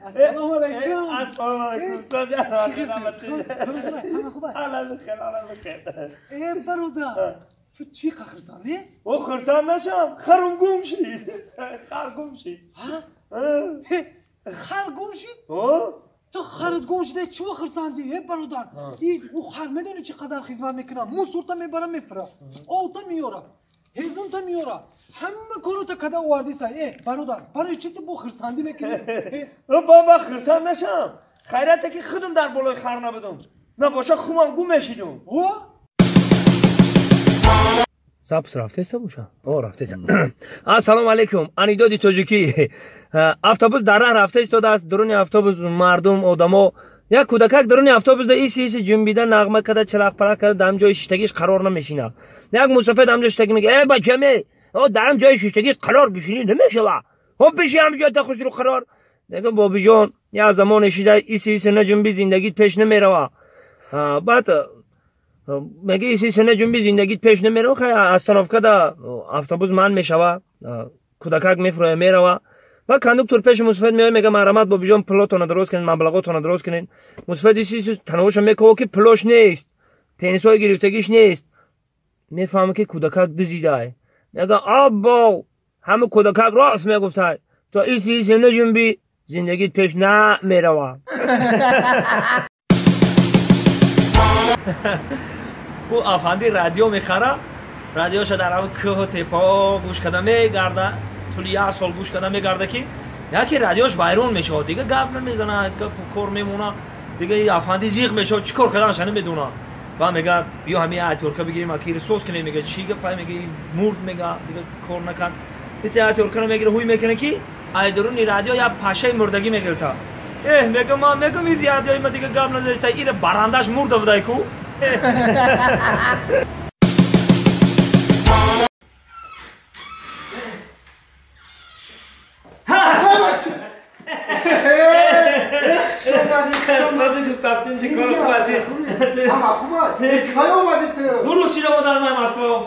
السلام علیکم. السلام علیکم. ای برادر تو چی خرساندی؟ او خرسان نشم خرم گم شید. خر گم شید. خر گم شید؟ تو خرت گم شده چی خرساندی؟ ای برادر او خر میدونی چقدر خدمت میکنه؟ موسورتا میبرم میفره آوتا میاره هزونتا میاره همه کارو تا کده آوردی سای. ای برادر برای چی تو با خرساندی میکنی؟ بابا خرسان نشم خیرته که خودم در بالای خر نبودم نباشه خومم گم میشیدم. سبس رفته سبوشا رفته السلام علیکم. انیدادی توجیکی افطابوس در راه رفته ایستاده است. درون افطابوس مردم آدما یک کودکک درون افطابوس ایسی جنبیده نغمه کرده چراغ پرق کرده دم جای شیشتگیش قرار نمیشینه. یک مسافر دم جای شیشتگی میگه ای بچه‌می درم جای شیشتگی قرار بشینی نمیشه وا بشی هم جای خوش رو قرار. میگه بابی جان یا زمان شیده ایسی نجنبی زندگیت پیش نمیره. بعد میگه ایسی سنه جنبی زندگیت پیش نمیره. خیلی استانوفکا دا افطابوس من میشوه کودکک میفروه میره و کاندوکتور پیش مسافر میاد میگه مرحمت بابی جان پلاتون درست کنین مبلغاتون درست کنین. مسافر ایسی تنوش میگه که پلاش نیست پنسای گرفتگیش نیست. میفهمه که کودکک دزیده. میگه آبا همه کودکک راست میگفته تو ایسی سنه جنبی زندگیت پیش نمیره. او افندی رادیو میخره رادیوش در اون کوه تپا گوش کرده میگرده طول یک سال گوش کرده میگرده که یکی رادیوش وایرون میشه دیگه گپ نمیزنه کار میمونه دیگه افندی زیغ میشه چیکار کردنش نمیدونه و میگه بیا همین اتورکا بگیریم اکی سوس کنیم. میگه چی گپ میگه مرد میگه دیگه کار نکن دیگه اتورکا میگیره هوی میکنه که ایدرون رادیو یا پاشه مردگی میگلتا. میگه ما میگم این رادیوی ما دیگه گپ نداشته این برانداش مرده بودای کو. برو چی رو در من مسکو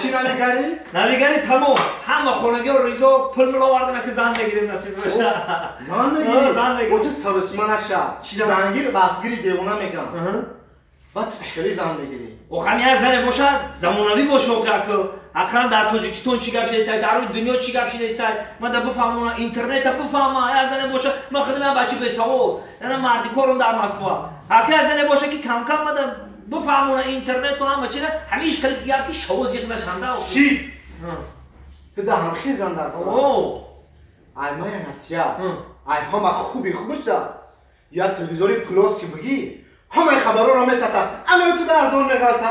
چی نمیگری؟ نمیگری تمام همه خونگی و ریزو پل ملا وردن که زن بگیریم نصیب باشه. زن بگیری؟ او تو سرسیما نشه زنگیر بسگیری دیوونه میگم بعد چطوری زن بگیری؟ او همین زن باشد زمانوی باشه که اخیراً در تاجیکستان چی گپ شده در روی دنیا چی گپ شده من در بفهمم اینترنت بفهمم از زن باشه ما خدمت بچه بساو نه مردی کارم در مسکو اگه زن باشه که کم کم من بفهمم اینترنت و همه چی همیشه کلی گپ شو زیغ نشنده چی تو ده هم خیزن در او ای ما نسیا ای هم خوبی داد یا تلویزیونی پلاسی بگی همه خبرها را میتتا اما تو در زون نگرتا